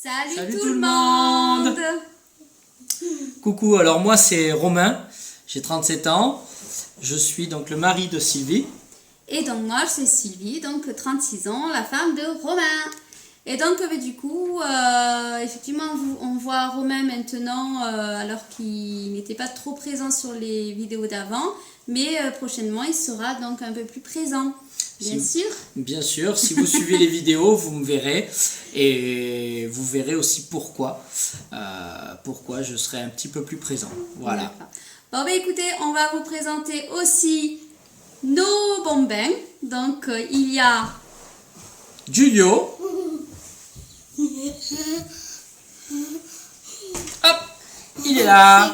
Salut tout le monde. Coucou, alors moi c'est Romain, j'ai 37 ans, je suis donc le mari de Sylvie. Et donc moi c'est Sylvie, donc 36 ans, la femme de Romain. Et donc du coup, effectivement on voit Romain maintenant alors qu'il n'était pas trop présent sur les vidéos d'avant, mais prochainement il sera donc un peu plus présent. Bien sûr. Bien sûr, si vous suivez les vidéos, vous me verrez et vous verrez aussi pourquoi je serai un petit peu plus présent. Voilà. Bon, écoutez, on va vous présenter aussi nos bambins. Donc, il y a Giulio. Hop, il est là.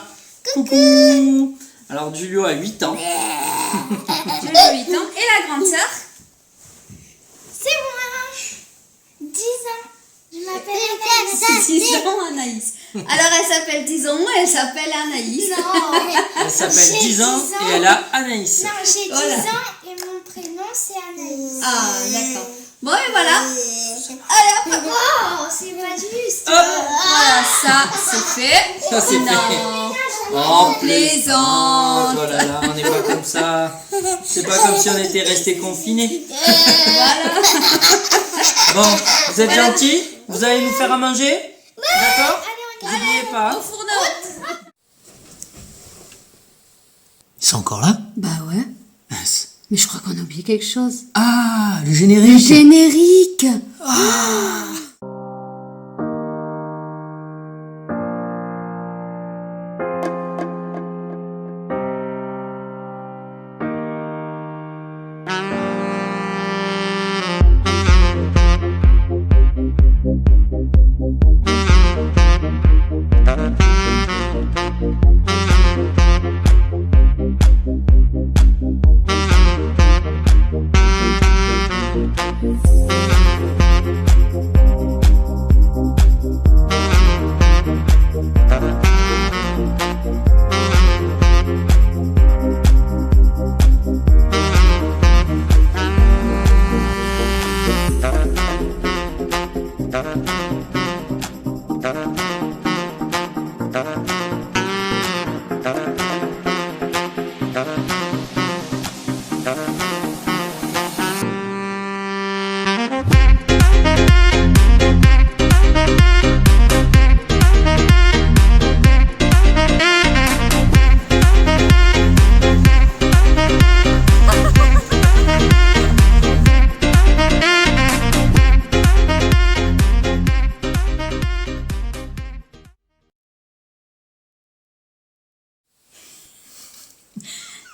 Coucou. Alors, Giulio a 8 ans. Giulio a 8 ans. Et la grande sœur? C'est moi, 10 ans, je m'appelle Anaïs. 10 ans, Anaïs. Alors, elle s'appelle 10 ans, elle s'appelle Anaïs. Non, Elle s'appelle 10 ans et elle a Anaïs. Non, j'ai 10 Voilà. ans et mon prénom c'est Anaïs. Ah, d'accord. Bon, et voilà. Alors, Oh, c'est pas juste. Hop. voilà, ça, c'est fait. Ça, c'est fait. Non, Oh, plaisante. Oh là là, on n'est pas comme ça. C'est pas comme si on était resté confinés. Voilà. Bon, vous êtes gentils? Vous allez nous faire à manger? D'accord? N'oubliez Au pas. fourneau. Ils sont encore là? Bah ouais. Mince. Mais je crois qu'on a oublié quelque chose. Ah, le générique. Générique.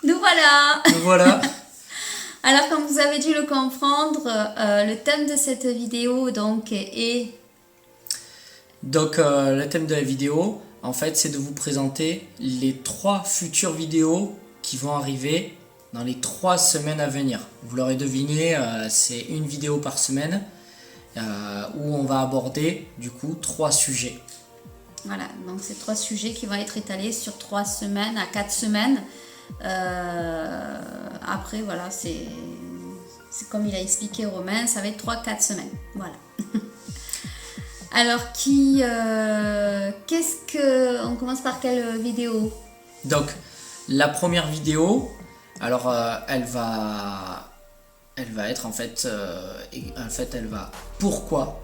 Nous voilà. Voilà. Alors, comme vous avez dû le comprendre, le thème de cette vidéo donc est... Donc, le thème de la vidéo, en fait, c'est de vous présenter les 3 futures vidéos qui vont arriver dans les 3 semaines à venir. Vous l'aurez deviné, c'est une vidéo par semaine où on va aborder, du coup, 3 sujets. Voilà, donc c'est 3 sujets qui vont être étalés sur 3 semaines à 4 semaines. Après, voilà, c'est comme il a expliqué Romain, ça va être 3-4 semaines. Voilà. Alors, on commence par quelle vidéo? Donc, la première vidéo, alors elle va être en fait, elle va pourquoi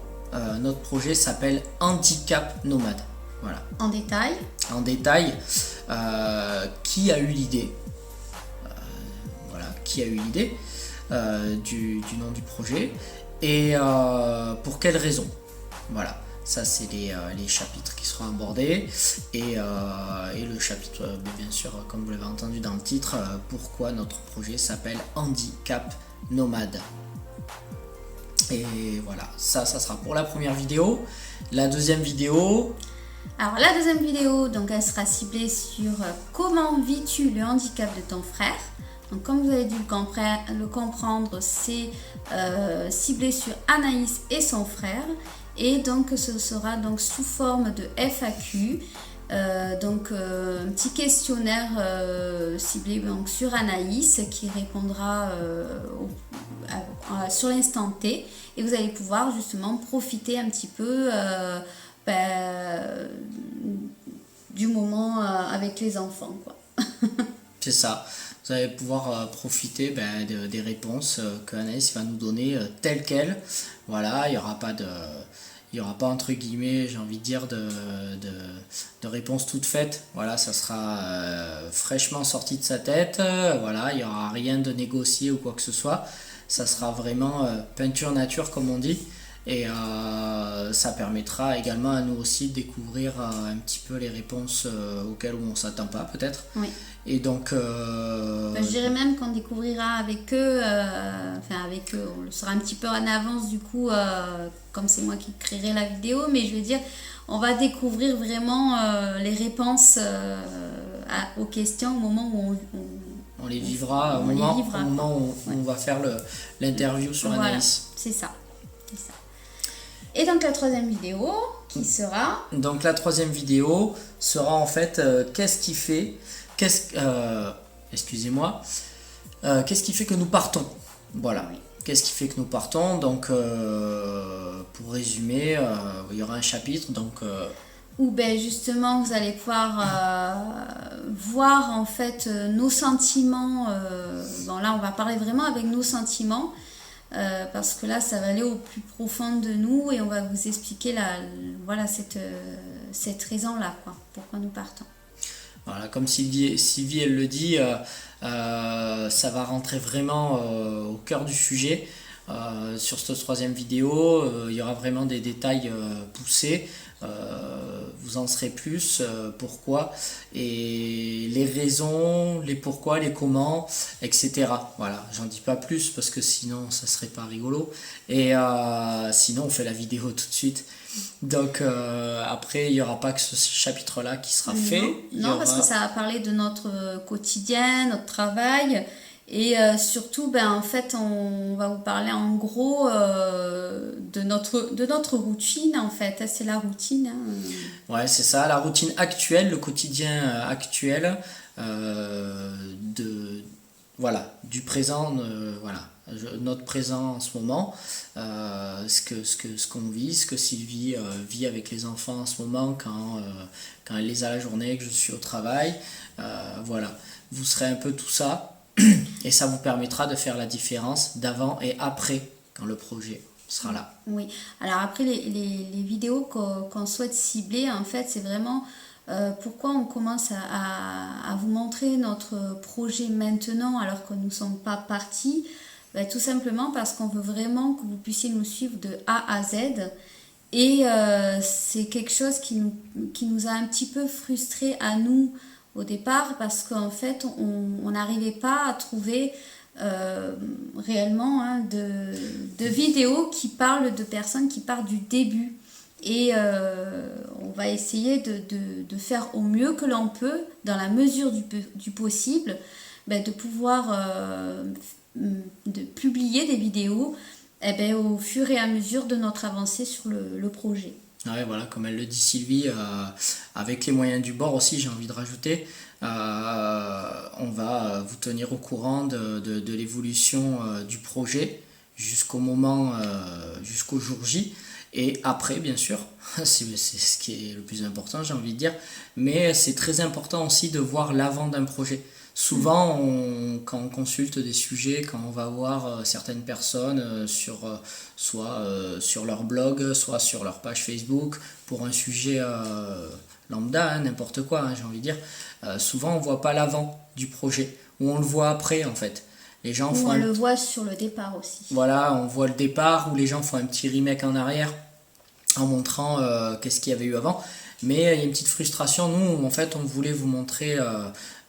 notre projet s'appelle Handicap Nomade. Voilà. En détail. En détail, qui a eu l'idée, qui a eu l'idée du nom du projet et pour quelles raisons. Voilà, ça c'est les chapitres qui seront abordés et le chapitre, bien sûr, comme vous l'avez entendu dans le titre, pourquoi notre projet s'appelle Handicap Nomade. Et voilà, ça sera pour la première vidéo. La deuxième vidéo... Alors la deuxième vidéo, donc elle sera ciblée sur comment vis-tu le handicap de ton frère. Donc comme vous avez dû le comprendre, c'est ciblé sur Anaïs et son frère. Et donc ce sera donc sous forme de FAQ. Un petit questionnaire ciblé donc, sur Anaïs qui répondra sur l'instant T, et vous allez pouvoir justement profiter un petit peu avec les enfants, quoi. C'est ça. Vous allez pouvoir profiter des réponses que Anaïs va nous donner telles quelles. Voilà, il n'y aura pas entre guillemets, j'ai envie de dire, de réponse toute faite. Voilà, ça sera fraîchement sorti de sa tête. Voilà, il n'y aura rien de négocié ou quoi que ce soit. Ça sera vraiment peinture nature, comme on dit. Et ça permettra également à nous aussi de découvrir un petit peu les réponses auxquelles on ne s'attend pas peut-être. Oui. Et donc... je dirais même qu'on découvrira avec eux, avec eux, on le saura un petit peu en avance du coup, comme c'est moi qui créerai la vidéo, mais je veux dire, on va découvrir vraiment les réponses aux questions au moment où on les vivra, au moment où on va faire l'interview sur voilà, Anaïs. C'est ça. Et donc la troisième vidéo qui sera... Donc la troisième vidéo sera en fait qu'est-ce qui fait que nous partons. Voilà. Oui. Qu'est-ce qui fait que nous partons. Donc pour résumer, il y aura un chapitre où justement vous allez pouvoir voir en fait nos sentiments. Bon là on va parler vraiment avec nos sentiments. Parce que là, ça va aller au plus profond de nous et on va vous expliquer cette raison-là, quoi, pourquoi nous partons. Voilà, comme Sylvie elle le dit, ça va rentrer vraiment au cœur du sujet. Sur cette troisième vidéo, il y aura vraiment des détails poussés. Vous en saurez plus, pourquoi, et les raisons, les pourquoi, les comment, etc. Voilà, j'en dis pas plus parce que sinon ça serait pas rigolo. Et sinon on fait la vidéo tout de suite. Donc après il n'y aura pas que ce chapitre-là qui sera fait. Non, parce que ça va parler de notre quotidien, notre travail. Et surtout, en fait, on va vous parler en gros de notre routine, en fait. C'est la routine. Ouais, c'est ça, la routine actuelle, le quotidien actuel du présent, notre présent en ce moment, ce qu'on vit, ce que Sylvie vit avec les enfants en ce moment quand elle les a la journée, que je suis au travail. Voilà, vous serez un peu tout ça. Et ça vous permettra de faire la différence d'avant et après quand le projet sera là. Oui, alors après les vidéos qu'on souhaite cibler, en fait, c'est vraiment pourquoi on commence à vous montrer notre projet maintenant alors que nous ne sommes pas partis. Tout simplement parce qu'on veut vraiment que vous puissiez nous suivre de A à Z. Et c'est quelque chose qui nous a un petit peu frustrés à nous au départ, parce qu'en fait on n'arrivait pas à trouver réellement de vidéos qui parlent de personnes qui partent du début, et on va essayer de faire au mieux que l'on peut, dans la mesure du possible, de pouvoir de publier des vidéos au fur et à mesure de notre avancée sur le projet. Ouais, voilà, comme elle le dit Sylvie, avec les moyens du bord aussi, j'ai envie de rajouter, on va vous tenir au courant de l'évolution du projet jusqu'au jour J, et après bien sûr, c'est ce qui est le plus important, j'ai envie de dire, mais c'est très important aussi de voir l'avant d'un projet. Souvent, quand on consulte des sujets, quand on va voir certaines personnes soit sur leur blog, soit sur leur page Facebook, pour un sujet lambda, n'importe quoi, j'ai envie de dire, souvent on ne voit pas l'avant du projet, ou on le voit après en fait. Les gens on le voit sur le départ aussi. Voilà, on voit le départ, où les gens font un petit remake en arrière, en montrant qu'est-ce qu'il y avait eu avant. Mais il y a une petite frustration, nous, en fait, on voulait vous montrer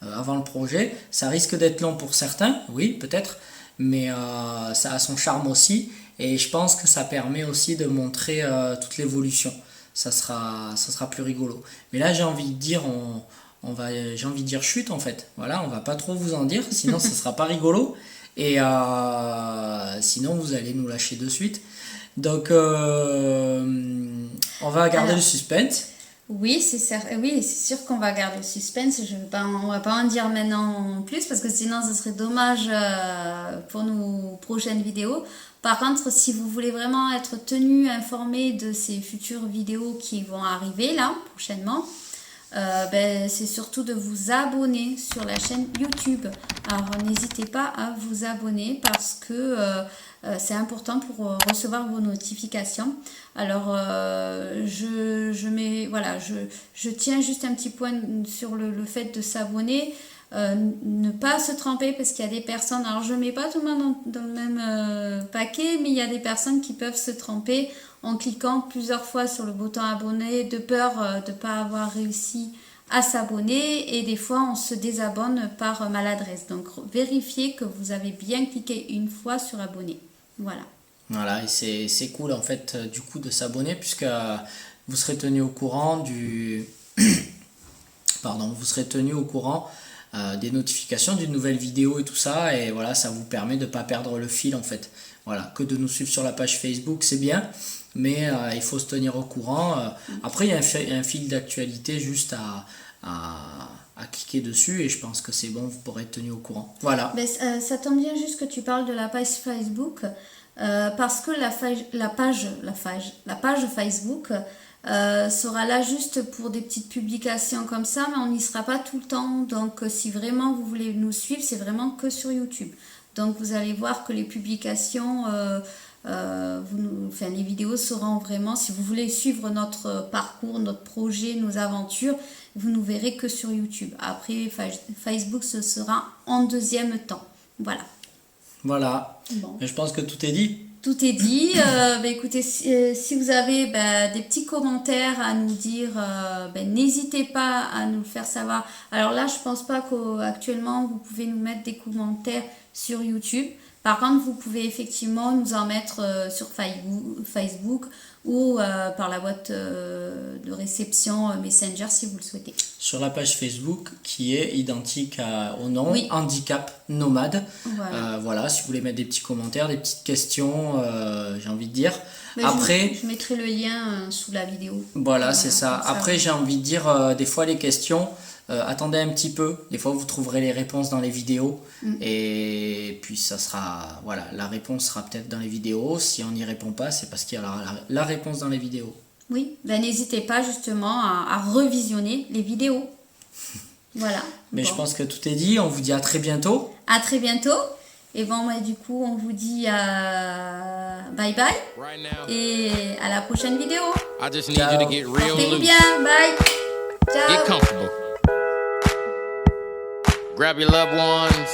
avant le projet. Ça risque d'être long pour certains, oui, peut-être, mais ça a son charme aussi. Et je pense que ça permet aussi de montrer toute l'évolution. Ça sera plus rigolo. Mais là, j'ai envie de dire, chut, en fait. Voilà, on va pas trop vous en dire, sinon ça sera pas rigolo. Et sinon, vous allez nous lâcher de suite. Donc, on va garder le suspense. Oui, c'est sûr qu'on va garder le suspense. On va pas en dire maintenant plus, parce que sinon ce serait dommage pour nos prochaines vidéos. Par contre, si vous voulez vraiment être tenu informé de ces futures vidéos qui vont arriver là prochainement, c'est surtout de vous abonner sur la chaîne YouTube. Alors n'hésitez pas à vous abonner parce que c'est important pour recevoir vos notifications. Alors je tiens juste un petit point sur le fait de s'abonner. Ne pas se tromper parce qu'il y a des personnes, alors je ne mets pas tout le monde dans le même paquet, mais il y a des personnes qui peuvent se tromper en cliquant plusieurs fois sur le bouton abonner de peur de ne pas avoir réussi à s'abonner, et des fois on se désabonne par maladresse. Donc vérifiez que vous avez bien cliqué une fois sur abonner. Voilà, et c'est cool en fait du coup de s'abonner, puisque vous serez tenu au courant vous serez tenu au courant des notifications d'une nouvelle vidéo et tout ça, et voilà, ça vous permet de ne pas perdre le fil en fait. Voilà, que de nous suivre sur la page Facebook, c'est bien, mais il faut se tenir au courant. Après, il y a un fil d'actualité juste à cliquer dessus, et je pense que c'est bon, vous pourrez être tenu au courant. Voilà. Ça tombe bien juste que tu parles de la page Facebook, parce que la page Facebook sera là juste pour des petites publications comme ça, mais on n'y sera pas tout le temps. Donc si vraiment vous voulez nous suivre, c'est vraiment que sur YouTube. Donc vous allez voir que les publications, les vidéos seront vraiment, si vous voulez suivre notre parcours, notre projet, nos aventures, vous nous verrez que sur YouTube. Après Facebook, ce sera en deuxième temps. Voilà. Bon. Je pense que tout est dit. Tout est dit. Écoutez, si vous avez des petits commentaires à nous dire, n'hésitez pas à nous le faire savoir. Alors là, je pense pas qu'actuellement, vous pouvez nous mettre des commentaires sur YouTube. Par contre, vous pouvez effectivement nous en mettre sur Facebook ou par la boîte de réception Messenger si vous le souhaitez. Sur la page Facebook qui est identique au nom, Handicap Nomade. Voilà, si vous voulez mettre des petits commentaires, des petites questions, j'ai envie de dire. Après, je mettrai le lien sous la vidéo. Voilà, c'est ça. Après, j'ai envie de dire, des fois les questions, attendez un petit peu. Des fois, vous trouverez les réponses dans les vidéos. Et puis, ça sera, voilà, la réponse sera peut-être dans les vidéos. Si on n'y répond pas, c'est parce qu'il y a la réponse dans les vidéos. Oui, n'hésitez pas justement à revisionner les vidéos. Voilà. Mais je pense que tout est dit. On vous dit à très bientôt. À très bientôt. Et du coup, on vous dit bye bye. Et à la prochaine vidéo. Portez-vous bien. Bye. Ciao. Get comfortable. Grab your loved ones.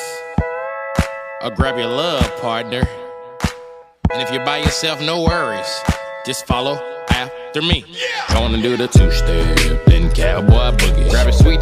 Or grab your love partner. And if you're by yourself, no worries. Just follow after me. Gonna do the two-step, then cowboy boogie. Grab a sweet